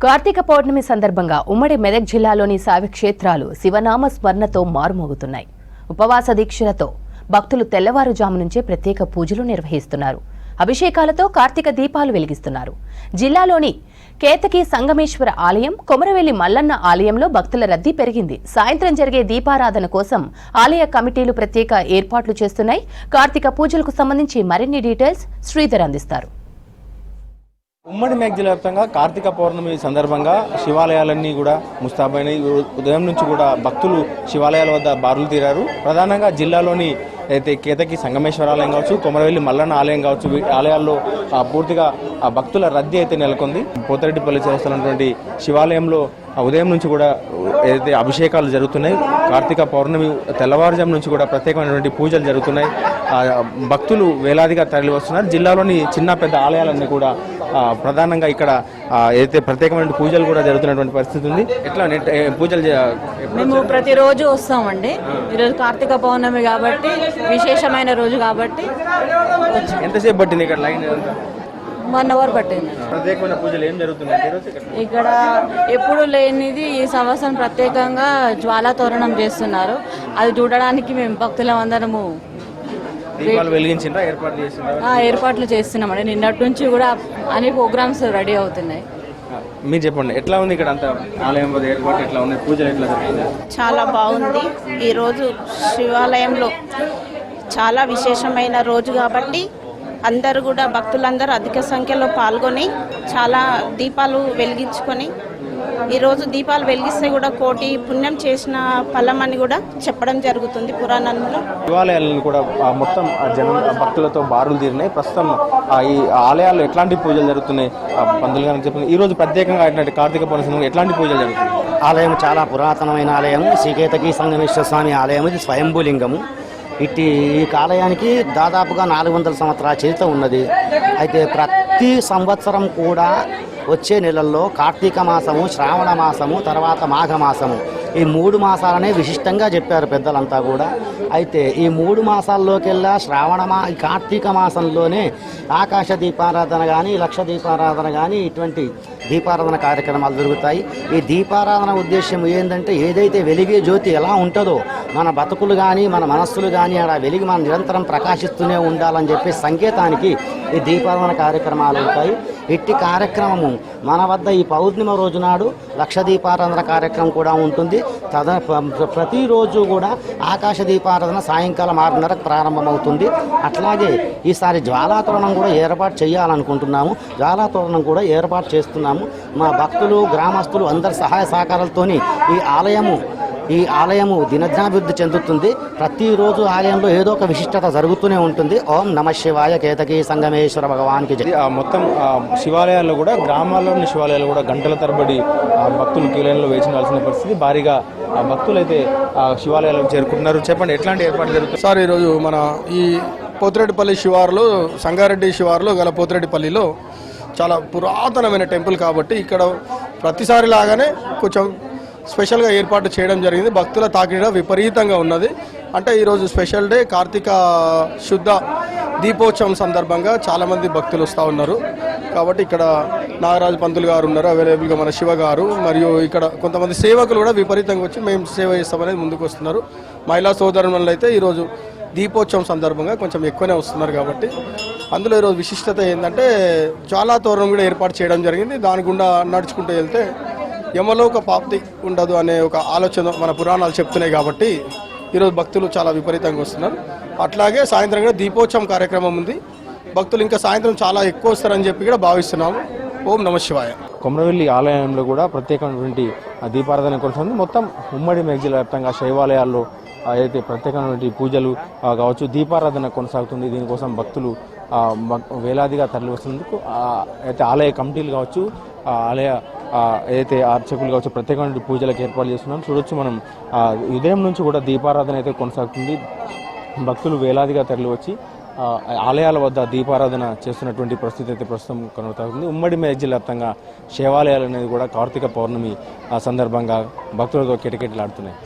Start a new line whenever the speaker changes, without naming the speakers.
కార్తీక పౌర్ణమి సందర్భంగా ఉమ్మడి మెదక్ జిల్లాలోని శైవక్షేత్రాలు శివనామ స్మరణతో మారుమోగుతున్నాయి. ఉపవాస దీక్షలతో భక్తులు తెల్లవారుజాము నుంచే ప్రత్యేక పూజలు నిర్వహిస్తున్నారు. అభిషేకాలతో కార్తీక దీపాలు వెలిగిస్తున్నారు. జిల్లాలోని కేతకి సంగమేశ్వర ఆలయం, కొమరవెల్లి మల్లన్న ఆలయంలో భక్తుల రద్దీ పెరిగింది. సాయంత్రం జరిగే దీపారాధన కోసం ఆలయ కమిటీలు ప్రత్యేక ఏర్పాట్లు చేస్తున్నాయి. కార్తీక పూజలకు సంబంధించి మరిన్ని డీటెయిల్స్ శ్రీధర్ అందిస్తారు.
ఉమ్మడి మెదక్ జిల్లా వ్యాప్తంగా కార్తీక పౌర్ణమి సందర్భంగా శివాలయాలన్నీ కూడా ముస్తాబైన ఉదయం నుంచి కూడా భక్తులు శివాలయాల వద్ద బారులు తీరారు. ప్రధానంగా జిల్లాలోని అయితే కేతకి సంగమేశ్వర ఆలయం కావచ్చు, కొమరవెల్లి మల్లన్న ఆలయం కావచ్చు, ఆలయాల్లో పూర్తిగా భక్తుల రద్దీ అయితే నెలకొంది. పోతిరెడ్డిపల్లి చేస్తున్నటువంటి శివాలయంలో ఉదయం నుంచి కూడా ఏదైతే అభిషేకాలు జరుగుతున్నాయి, కార్తీక పౌర్ణమి తెల్లవారుజాము నుంచి కూడా ప్రత్యేకమైనటువంటి పూజలు జరుగుతున్నాయి. భక్తులు వేలాదిగా తరలి వస్తున్నారు. జిల్లాలోని చిన్న పెద్ద ఆలయాలన్నీ కూడా ప్రధానంగా ఇక్కడ ఏదైతే ప్రత్యేకమైన పూజలు కూడా జరుగుతున్నటువంటి పరిస్థితి ఉంది. ఎట్లా పూజలు
మేము ప్రతిరోజు వస్తామండి. ఈరోజు కార్తీక పౌర్ణమి కాబట్టి విశేషమైన రోజు కాబట్టి.
ఎంతసేపు పట్టింది ఇక్కడ లైన్?
1 అవర్ పట్టింది.
ప్రత్యేకమైన పూజలు ఏం జరుగుతున్నాయి
ఇక్కడ? ఎప్పుడు లేనిది ఈ సంవత్సరం ప్రత్యేకంగా జ్వాలా తోరణం చేస్తున్నారు. అది చూడడానికి మేము భక్తులం అందరము ఏర్పాట్లు చేస్తున్నామండి. నిన్నటి నుంచి కూడా అన్ని ప్రోగ్రామ్స్ రెడీ అవుతున్నాయి.
మీరు చెప్పండి, ఎట్లా ఉంది ఇక్కడ అంతా ఆలయం ఏర్పాటు ఎట్లా ఉంది, పూజలు ఎట్లా జరిగింది?
చాలా బాగుంది. ఈరోజు శివాలయంలో చాలా విశేషమైన రోజు కాబట్టి అందరూ కూడా భక్తులందరూ అధిక సంఖ్యలో పాల్గొని చాలా దీపాలు వెలిగించుకొని, ఈరోజు దీపాలు వెలిగిస్తే కూడా కోటి పుణ్యం చేసిన ఫలం అని కూడా చెప్పడం జరుగుతుంది పురాణంలో.
శివాలయాలను కూడా మొత్తం జనం భక్తులతో బారులు తీరినాయి. ప్రస్తుతం ఈ ఆలయాల్లో ఎట్లాంటి పూజలు జరుగుతున్నాయి పంతులు గారు చెప్పండి. ఈ రోజు ప్రత్యేకంగా కార్తీక పౌర్ణమి ఎట్లాంటి పూజలు జరుగుతున్నాయి?
ఆలయం చాలా పురాతనమైన ఆలయం. శ్రీకేతకి సంగమేశ్వర స్వామి ఆలయం. ఇది స్వయంభూలింగము. ఈ ఆలయానికి దాదాపుగా 400 సంవత్సరాల చరిత్ర ఉన్నది. అయితే ప్రతి సంవత్సరం కూడా వచ్చే నెలల్లో కార్తీక మాసము, శ్రావణ మాసము, తర్వాత మాఘ మాసము, ఈ 3 మాసాలనే విశిష్టంగా చెప్పారు పెద్దలంతా కూడా. అయితే ఈ 3 మాసాల్లోకెల్లా కార్తీక మాసంలోనే ఆకాశ దీపారాధన కానీ, లక్ష దీపారాధన కానీ, ఇటువంటి దీపారాధన కార్యక్రమాలు జరుగుతాయి. ఈ దీపారాధన ఉద్దేశం ఏంటంటే, ఏదైతే వెలిగే జ్యోతి ఎలా ఉంటుందో మన బతుకులు కానీ, మన మనస్సులు కానీ అలా వెలిగి మనం నిరంతరం ప్రకాశిస్తూనే ఉండాలని చెప్పి సంకేతానికి ఈ దీపారాధన కార్యక్రమాలు ఉంటాయి. ఇట్టి కార్యక్రమము మన వద్ద ఈ పౌర్ణిమ రోజు నాడు లక్ష దీపారాధన కార్యక్రమం కూడా ఉంటుంది. ప్రతిరోజు కూడా ఆకాశ దీపారాధన సాయంకాలం 6:30కు ప్రారంభమవుతుంది. అట్లాగే ఈసారి జ్వాలాతోరణం కూడా ఏర్పాటు చేయాలనుకుంటున్నాము. జ్వాలాతోరణం కూడా ఏర్పాటు చేస్తున్నాము. మా భక్తులు, గ్రామస్తులు అందరి సహాయ సహకారాలతోని ఈ ఆలయము దినదినాభివృద్ధి చెందుతుంది. ప్రతిరోజు ఆలయంలో ఏదో ఒక విశిష్టత జరుగుతూనే ఉంటుంది. ఓం నమ శివాయ. కేతకి సంగమేశ్వర భగవానికి జై.
మొత్తం శివాలయాల్లో కూడా, గ్రామాల్లోని శివాలయాలు కూడా గంటల తరబడి భక్తులు క్యూలైన్లో వేచి నిల్చిన పరిస్థితి. భారీగా భక్తులు అయితే శివాలయాలకు చేరుకుంటున్నారు. చెప్పండి, ఎట్లాంటి ఏర్పాట్లు జరుగుతుంది
సార్? ఈరోజు మన ఈ పోతిరెడ్డిపల్లి శివారులో, సంగారెడ్డి శివారులో గల పోతిరెడ్డిపల్లిలో చాలా పురాతనమైన టెంపుల్ కాబట్టి ఇక్కడ ప్రతిసారి లాగానే కొంచెం స్పెషల్గా ఏర్పాటు చేయడం జరిగింది. భక్తుల తాకిడి విపరీతంగా ఉన్నది. అంటే ఈరోజు స్పెషల్ డే, కార్తీక శుద్ధ దీపోత్సవం సందర్భంగా చాలామంది భక్తులు వస్తూ ఉన్నారు. కాబట్టి ఇక్కడ నాగరాజు పంతులు గారు ఉన్నారు అవైలబుల్గా, మన శివ గారు, మరియు ఇక్కడ కొంతమంది సేవకులు కూడా విపరీతంగా వచ్చి మేము సేవ చేస్తామనేది ముందుకు వస్తున్నారు. మహిళా సోదరులు అయితే ఈరోజు దీపోత్సవం సందర్భంగా కొంచెం ఎక్కువనే వస్తున్నారు. కాబట్టి అందులో ఈరోజు విశిష్టత ఏంటంటే జ్వాలా తోరణం కూడా ఏర్పాటు చేయడం జరిగింది. దాని గుండా నడుచుకుంటూ వెళ్తే యమలోక ప్రాప్తి ఉండదు అనే ఒక ఆలోచన మన పురాణాలు చెప్తున్నాయి. కాబట్టి ఈరోజు భక్తులు చాలా విపరీతంగా వస్తున్నారు. అట్లాగే సాయంత్రం కూడా దీపోత్సవం కార్యక్రమం ఉంది. భక్తులు ఇంకా సాయంత్రం చాలా ఎక్కువ వస్తారని చెప్పి కూడా భావిస్తున్నాము. ఓం నమ శివాయ.
కొమరవెల్లి ఆలయంలో కూడా ప్రత్యేకమైనటువంటి దీపారాధన కొనసాగుతుంది. మొత్తం ఉమ్మడి మెదక్ జిల్లా వ్యాప్తంగా శైవాలయాల్లో అయితే ప్రత్యేకమైనటువంటి పూజలు కావచ్చు, దీపారాధన కొనసాగుతుంది. దీనికోసం భక్తులు వేలాదిగా తరలి వస్తున్నందుకు అయితే ఆలయ కమిటీలు కావచ్చు, ఆలయ ఏదైతే అర్చకులు కావచ్చు ప్రత్యేకమైన పూజలకు ఏర్పాటు చేస్తున్నాం. చూడొచ్చు మనం ఉదయం నుంచి కూడా దీపారాధన అయితే కొనసాగుతుంది. భక్తులు వేలాదిగా తరలి వచ్చి ఆలయాల వద్ద దీపారాధన చేస్తున్నటువంటి పరిస్థితి అయితే ప్రస్తుతం కొనసాగుతుంది. ఉమ్మడి మెదక్ జిల్లా వ్యాప్తంగా శివాలయాలు అనేది కూడా కార్తీక పౌర్ణమి సందర్భంగా భక్తులతో కిటకిటలాడుతున్నాయి.